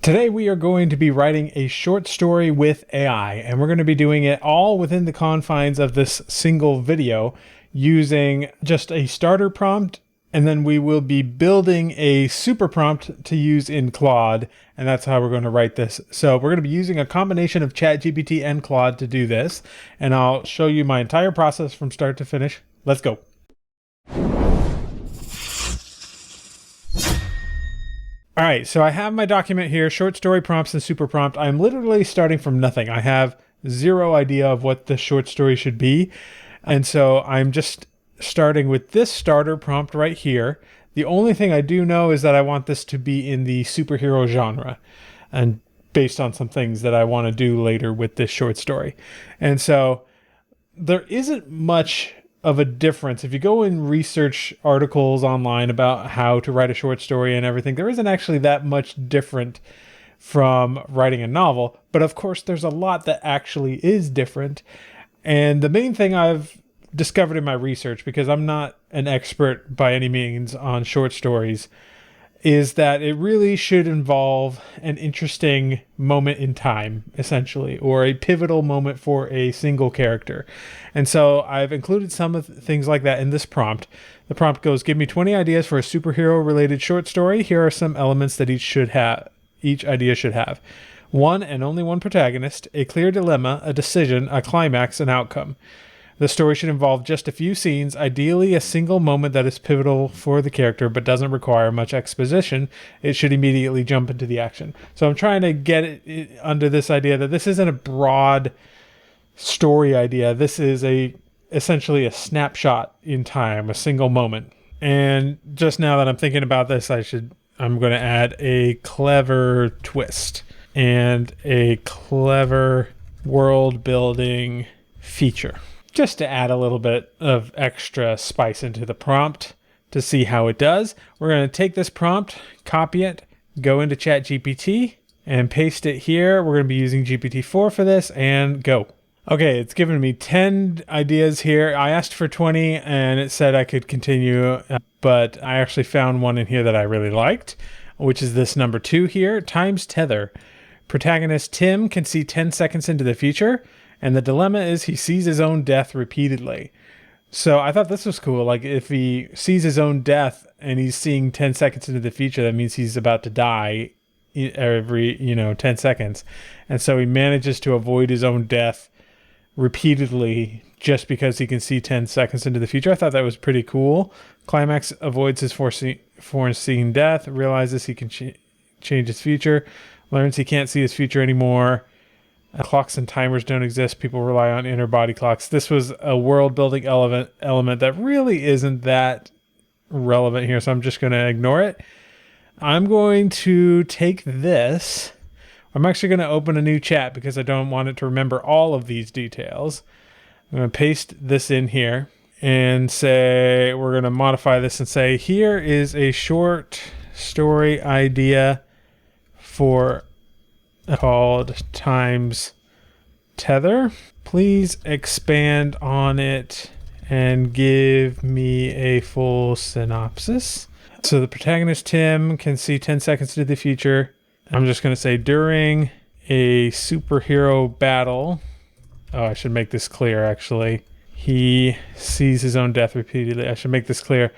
Today we are going to be writing a short story with AI, and we're going to be doing it all within the confines of this single video using just a starter prompt, and then we will be building a super prompt to use in Claude, and that's how we're going to write this. So we're going to be using a combination of ChatGPT and Claude to do this, and I'll show you my entire process from start to finish. Let's go. All right, so I have my document here, short story prompts and super prompt. I'm literally starting from nothing. I have zero idea of what the short story should be. And so I'm just starting with this starter prompt right here. The only thing I do know is that I want this to be in the superhero genre, and based on some things that I want to do later with this short story. And so there isn't much of a difference. If you go and research articles online about how to write a short story and everything, there isn't actually that much different from writing a novel. But of course, there's a lot that actually is different. And the main thing I've discovered in my research, because I'm not an expert by any means on short stories, is that it really should involve an interesting moment in time, essentially, or a pivotal moment for a single character. And so I've included some of things like that in this prompt. The prompt goes, give me 20 ideas for a superhero-related short story. Here are some elements that each idea should have. One and only one protagonist, a clear dilemma, a decision, a climax, an outcome. The story should involve just a few scenes, ideally a single moment that is pivotal for the character but doesn't require much exposition. It should immediately jump into the action. So I'm trying to get it under this idea that this isn't a broad story idea. This is essentially a snapshot in time, a single moment. And just now that I'm thinking about this, I'm going to add a clever twist and a clever world building feature, just to add a little bit of extra spice into the prompt to see how it does. We're going to take this prompt, copy it, go into ChatGPT, and paste it here. We're going to be using GPT-4 for this, and go. Okay, it's given me 10 ideas here. I asked for 20, and it said I could continue, but I actually found one in here that I really liked, which is this number 2 here, Time's Tether. Protagonist Tim can see 10 seconds into the future, and the dilemma is he sees his own death repeatedly. So I thought this was cool. Like, if he sees his own death and he's seeing 10 seconds into the future, that means he's about to die every, 10 seconds. And so he manages to avoid his own death repeatedly just because he can see 10 seconds into the future. I thought that was pretty cool. Climax avoids his foreseen death, realizes he can change his future, learns he can't see his future anymore. Clocks and timers don't exist. People rely on inner body clocks. This was a world-building element that really isn't that relevant here, so I'm just going to ignore it. I'm going to take this. I'm actually going to open a new chat because I don't want it to remember all of these details. I'm going to paste this in here and say, we're going to modify this and say, here is a short story idea called Time's Tether. Please expand on it and give me a full synopsis. So the protagonist, Tim, can see 10 seconds into the future. I'm just going to say during a superhero battle. Oh, I should make this clear, actually. He sees his own death repeatedly. I should make this clear.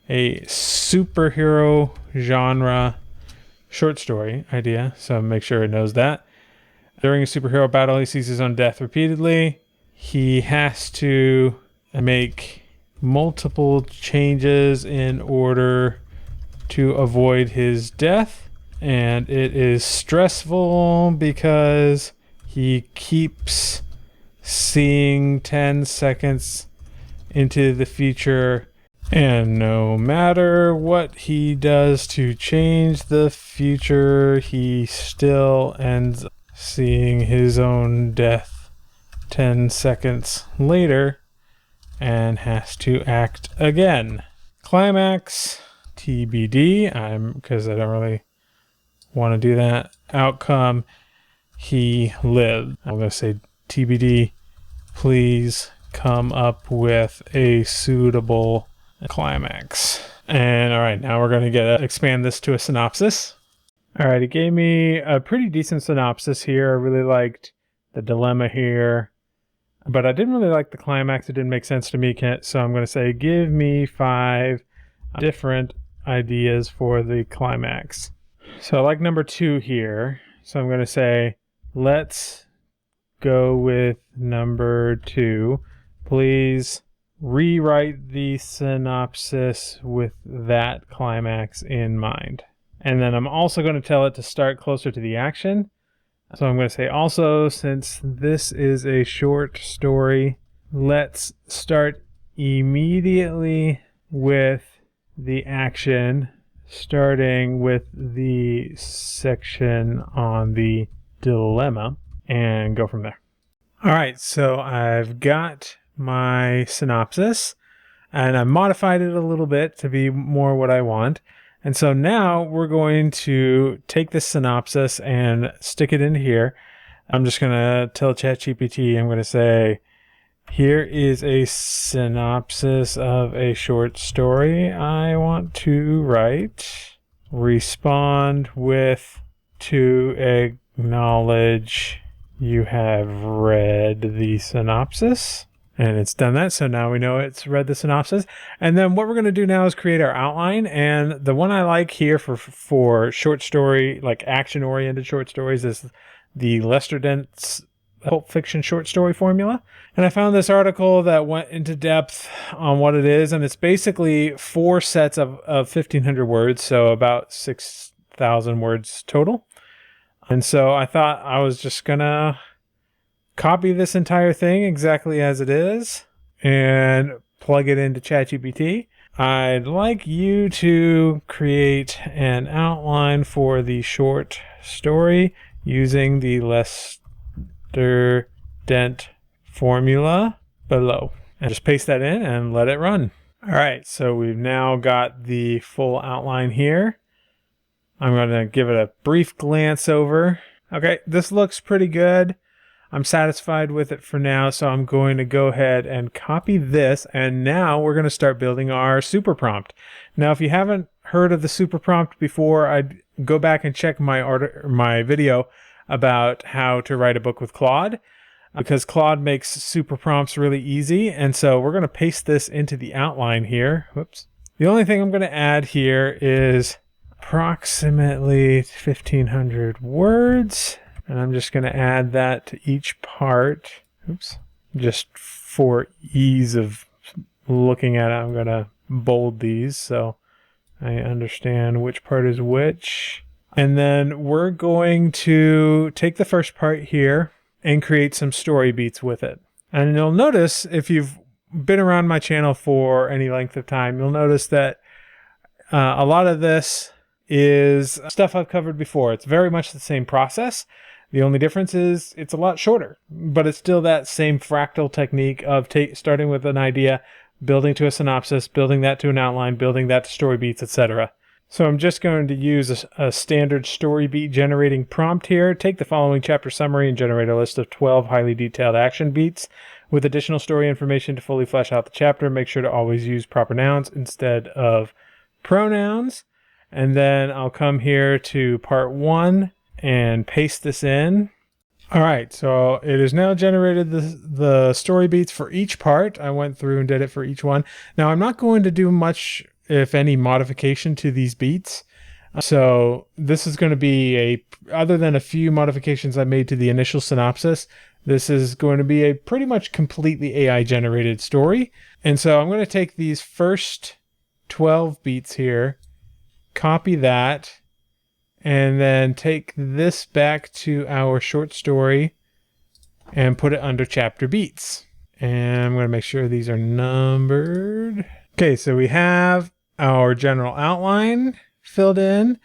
A superhero genre short story idea, so make sure it knows that. During a superhero battle, he sees his own death repeatedly. He has to make multiple changes in order to avoid his death, and it is stressful because he keeps seeing 10 seconds into the future, and no matter what he does to change the future, he still ends up seeing his own death 10 seconds later and has to act again. Climax, TBD, because I don't really want to do that. Outcome, he lived. I'm going to say TBD, please come up with a suitable climax. And all right, now we're going to expand this to a synopsis. All right, it gave me a pretty decent synopsis here. I really liked the dilemma here, but I didn't really like the climax. It didn't make sense to me, so I'm going to say give me 5 different ideas for the climax. So I like number 2 here, so I'm going to say let's go with number 2. Please rewrite the synopsis with that climax in mind. And then I'm also going to tell it to start closer to the action. So I'm going to say also, since this is a short story, let's start immediately with the action, starting with the section on the dilemma, and go from there. All right, so I've got my synopsis, and I modified it a little bit to be more what I want. And so now we're going to take this synopsis and stick it in here. I'm just going to tell ChatGPT, I'm going to say, here is a synopsis of a short story I want to write. Respond with to acknowledge you have read the synopsis. And it's done that, so now we know it's read the synopsis. And then what we're going to do now is create our outline. And the one I like here for short story, like action-oriented short stories, is the Lester Dent's Pulp Fiction short story formula. And I found this article that went into depth on what it is, and it's basically 4 sets of 1,500 words, so about 6,000 words total. And so I thought I was just going to copy this entire thing exactly as it is and plug it into ChatGPT. I'd like you to create an outline for the short story using the Lester Dent formula below. And just paste that in and let it run. All right, so we've now got the full outline here. I'm going to give it a brief glance over. Okay, this looks pretty good. I'm satisfied with it for now, so I'm going to go ahead and copy this, and now we're going to start building our super prompt. Now, if you haven't heard of the super prompt before, I'd go back and check my video about how to write a book with Claude, because Claude makes super prompts really easy, and so we're going to paste this into the outline here. Whoops. The only thing I'm going to add here is approximately 1,500 words. And I'm just going to add that to each part. Oops. Just for ease of looking at it, I'm going to bold these so I understand which part is which. And then we're going to take the first part here and create some story beats with it. And you'll notice, if you've been around my channel for any length of time, you'll notice that a lot of this is stuff I've covered before. It's very much the same process. The only difference is it's a lot shorter, but it's still that same fractal technique of starting with an idea, building to a synopsis, building that to an outline, building that to story beats, etc. So I'm just going to use a standard story beat generating prompt here. Take the following chapter summary and generate a list of 12 highly detailed action beats with additional story information to fully flesh out the chapter. Make sure to always use proper nouns instead of pronouns. And then I'll come here to part 1 and paste this in. All right, so it has now generated the story beats for each part. I went through and did it for each one. Now I'm not going to do much, if any, modification to these beats. So this is going to be other than a few modifications I made to the initial synopsis, this is going to be a pretty much completely AI generated story. And so I'm going to take these first 12 beats here, copy that, and then take this back to our short story and put it under chapter beats. And I'm going to make sure these are numbered. Okay, so we have our general outline filled in.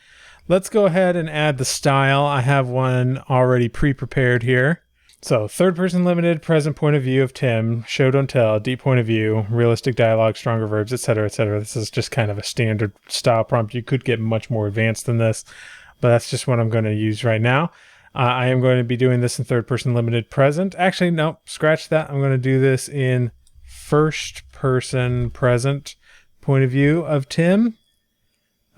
Let's go ahead and add the style. I have one already pre-prepared here. So third person limited, present point of view of Tim, show don't tell, deep point of view, realistic dialogue, stronger verbs, etc., etc. This is just kind of a standard style prompt. You could get much more advanced than this, but that's just what I'm going to use right now. I am going to be doing this in third person limited present. Actually, no, scratch that. I'm going to do this in first person present point of view of Tim.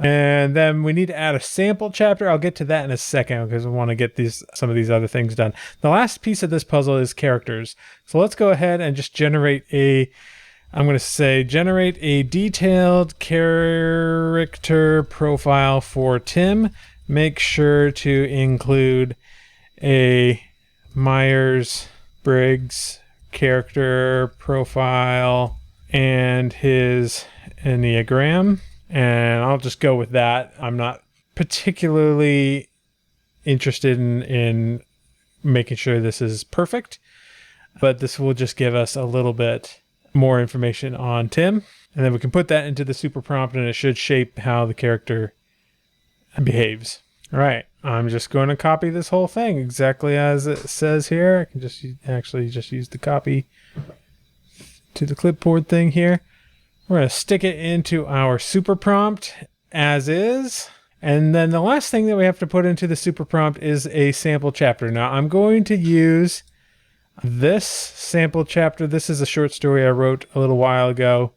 And then we need to add a sample chapter. I'll get to that in a second because I want to get some of these other things done. The last piece of this puzzle is characters. So let's go ahead and just generate a detailed character profile for Tim. Make sure to include a Myers-Briggs character profile and his Enneagram. And I'll just go with that. I'm not particularly interested in making sure this is perfect, but this will just give us a little bit more information on Tim. And then we can put that into the super prompt and it should shape how the character behaves. All right, I'm just going to copy this whole thing exactly as it says here. I can just use the copy to the clipboard thing here. We're going to stick it into our super prompt as is. And then the last thing that we have to put into the super prompt is a sample chapter. Now I'm going to use this sample chapter. This is a short story I wrote a little while ago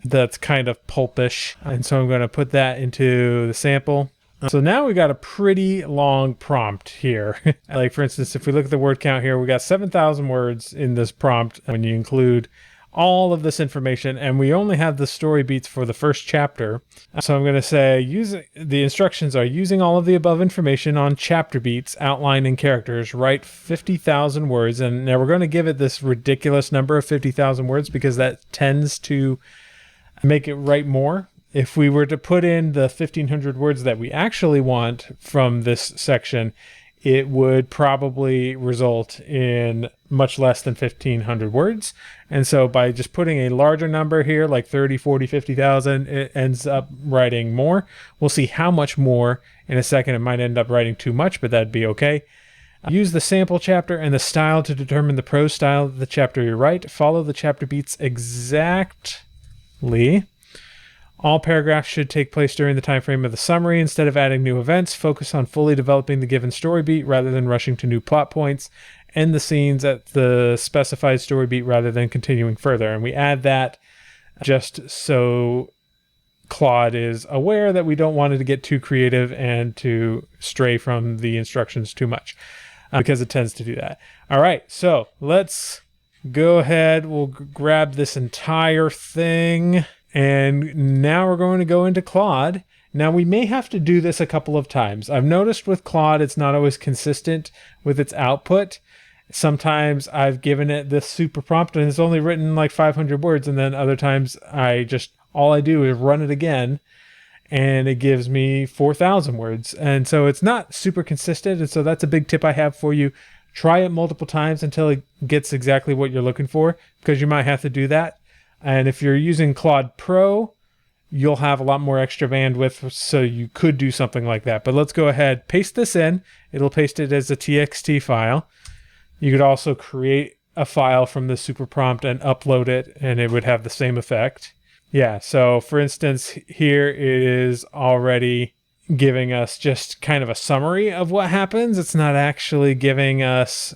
that's kind of pulpish. And so I'm going to put that into the sample. So now we got a pretty long prompt here. Like for instance, if we look at the word count here, we got 7,000 words in this prompt when you include all of this information, and we only have the story beats for the first chapter. So I'm going to say the instructions are using all of the above information on chapter beats outlined in characters, write 50,000 words. And now we're going to give it this ridiculous number of 50,000 words because that tends to make it write more. If we were to put in the 1,500 words that we actually want from this section, it would probably result in much less than 1,500 words. And so by just putting a larger number here, like 30, 40, 50,000, it ends up writing more. We'll see how much more in a second. It might end up writing too much, but that'd be okay. Use the sample chapter and the style to determine the prose style of the chapter you write. Follow the chapter beats exactly. All paragraphs should take place during the time frame of the summary. Instead of adding new events, focus on fully developing the given story beat rather than rushing to new plot points. End the scenes at the specified story beat rather than continuing further. And we add that just so Claude is aware that we don't want it to get too creative and to stray from the instructions too much, because it tends to do that. All right, so let's go ahead. We'll grab this entire thing. And now we're going to go into Claude. Now we may have to do this a couple of times. I've noticed with Claude, it's not always consistent with its output. Sometimes I've given it this super prompt and it's only written like 500 words. And then other times all I do is run it again and it gives me 4,000 words. And so it's not super consistent. And so that's a big tip I have for you. Try it multiple times until it gets exactly what you're looking for, because you might have to do that. And if you're using Claude Pro, you'll have a lot more extra bandwidth, so you could do something like that. But let's go ahead, paste this in. It'll paste it as a TXT file. You could also create a file from the super prompt and upload it, and it would have the same effect. Yeah, so for instance, here it is already giving us just kind of a summary of what happens. It's not actually giving us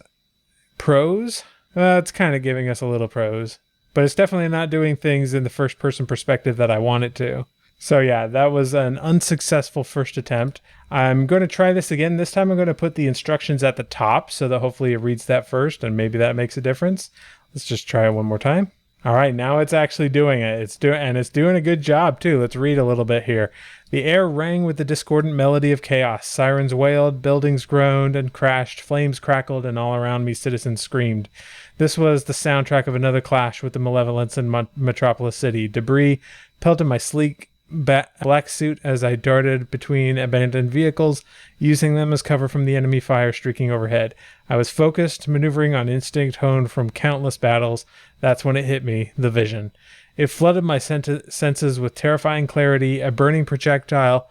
prose. It's kind of giving us a little prose. But it's definitely not doing things in the first-person perspective that I want it to. So yeah, that was an unsuccessful first attempt. I'm going to try this again. This time I'm going to put the instructions at the top so that hopefully it reads that first, and maybe that makes a difference. Let's just try it one more time. All right, now it's actually doing it. It's doing a good job too. Let's read a little bit here. The air rang with the discordant melody of chaos. Sirens wailed, buildings groaned and crashed, flames crackled, and all around me citizens screamed. This was the soundtrack of another clash with the malevolence in Metropolis City. Debris pelted my sleek black suit as I darted between abandoned vehicles, using them as cover from the enemy fire streaking overhead. I was focused, maneuvering on instinct honed from countless battles. That's when it hit me, the vision. It flooded my senses with terrifying clarity, a burning projectile,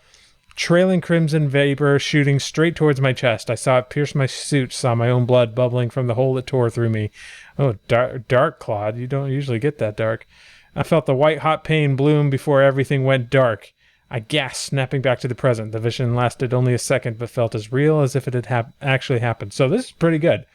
trailing crimson vapor shooting straight towards my chest. I saw it pierce my suit, saw my own blood bubbling from the hole it tore through me. Oh, dark, Claude. You don't usually get that dark. I felt the white-hot pain bloom before everything went dark. I gasped, snapping back to the present. The vision lasted only a second, but felt as real as if it had actually happened. So this is pretty good.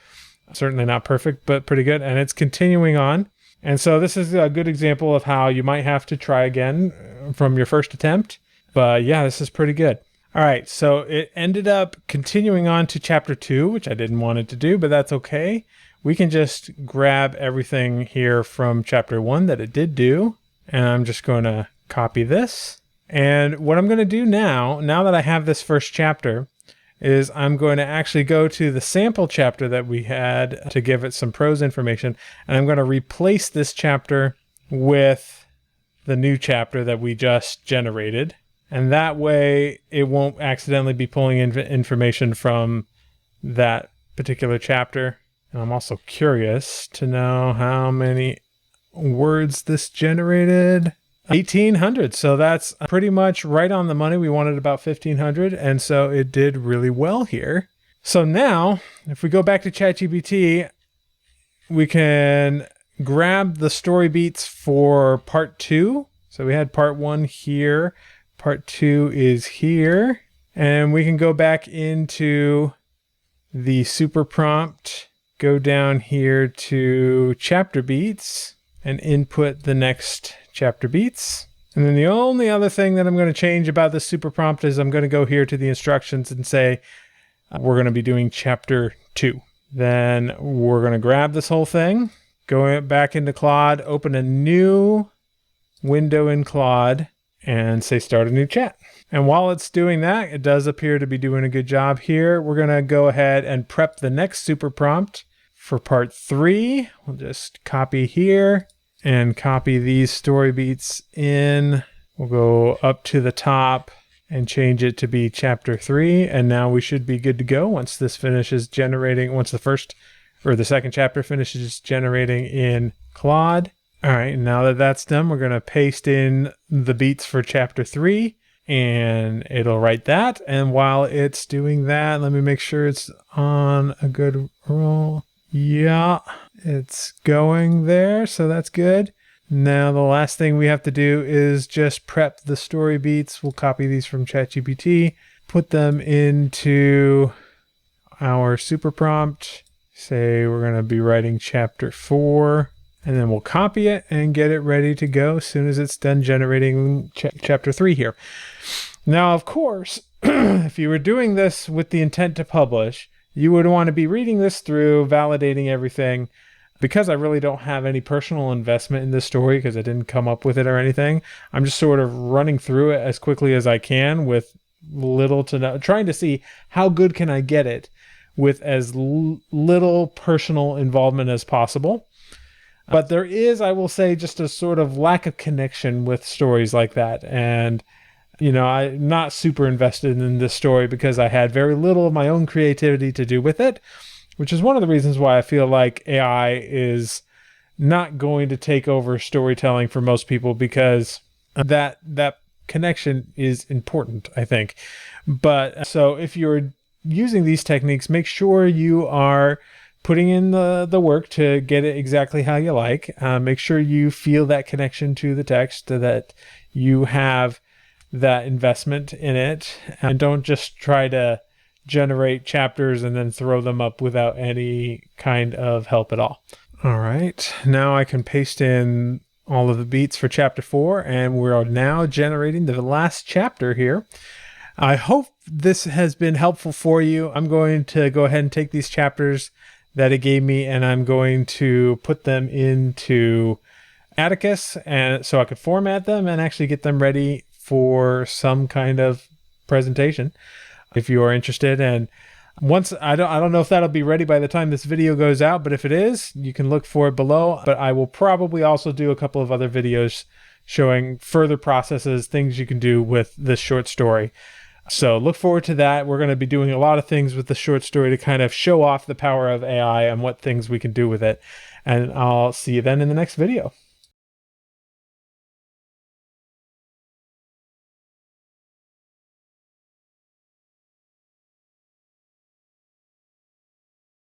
Certainly not perfect, but pretty good. And it's continuing on. And so this is a good example of how you might have to try again from your first attempt. But yeah, this is pretty good. All right, so it ended up continuing on to chapter 2, which I didn't want it to do, but that's okay. We can just grab everything here from chapter 1 that it did do, and I'm just going to copy this. And what I'm going to do now that I have this first chapter, is I'm going to actually go to the sample chapter that we had to give it some prose information, and I'm going to replace this chapter with the new chapter that we just generated. And that way it won't accidentally be pulling in information from that particular chapter. And I'm also curious to know how many words this generated. 1,800. So that's pretty much right on the money. We wanted about 1,500. And so it did really well here. So now if we go back to ChatGPT, we can grab the story beats for part 2. So we had part 1 here. Part 2 is here, and we can go back into the super prompt, go down here to chapter beats and input the next chapter beats. And then the only other thing that I'm going to change about the super prompt is I'm going to go here to the instructions and say we're going to be doing chapter 2. Then we're going to grab this whole thing, go back into Claude, open a new window in Claude, and say start a new chat. And while it's doing that, it does appear to be doing a good job here. We're going to go ahead and prep the next super prompt for part 3. We'll just copy here and copy these story beats in. We'll go up to the top and change it to be chapter 3. And now we should be good to go once this finishes generating, once the first or the second chapter finishes generating in Claude. All right, now that that's done, we're going to paste in the beats for chapter 3, and it'll write that. And while it's doing that, let me make sure it's on a good roll. Yeah, it's going there, so that's good. Now the last thing we have to do is just prep the story beats. We'll copy these from ChatGPT, put them into our super prompt. Say we're going to be writing chapter 4. And then we'll copy it and get it ready to go as soon as it's done generating chapter 3 here. Now, of course, if you were doing this with the intent to publish, you would want to be reading this through, validating everything. Because I really don't have any personal investment in this story because I didn't come up with it or anything, I'm just sort of running through it as quickly as I can with little to no, trying to see how good can I get it with as little personal involvement as possible. But there is, I will say, just a sort of lack of connection with stories like that. And, you know, I'm not super invested in this story because I had very little of my own creativity to do with it, which is one of the reasons why I feel like AI is not going to take over storytelling for most people, because that connection is important, I think. But so if you're using these techniques, make sure you are putting in the work to get it exactly how you like. Make sure you feel that connection to the text, that you have that investment in it, and don't just try to generate chapters and then throw them up without any kind of help at all. All right, now I can paste in all of the beats for chapter 4, and we're now generating the last chapter here. I hope this has been helpful for you. I'm going to go ahead and take these chapters that it gave me, and I'm going to put them into Atticus, and so I could format them and actually get them ready for some kind of presentation if you are interested. And once I don't know if that'll be ready by the time this video goes out, but if it is, you can look for it below. But I will probably also do a couple of other videos showing further processes, things you can do with this short story. So look forward to that. We're going to be doing a lot of things with the short story to kind of show off the power of AI and what things we can do with it. And I'll see you then in the next video.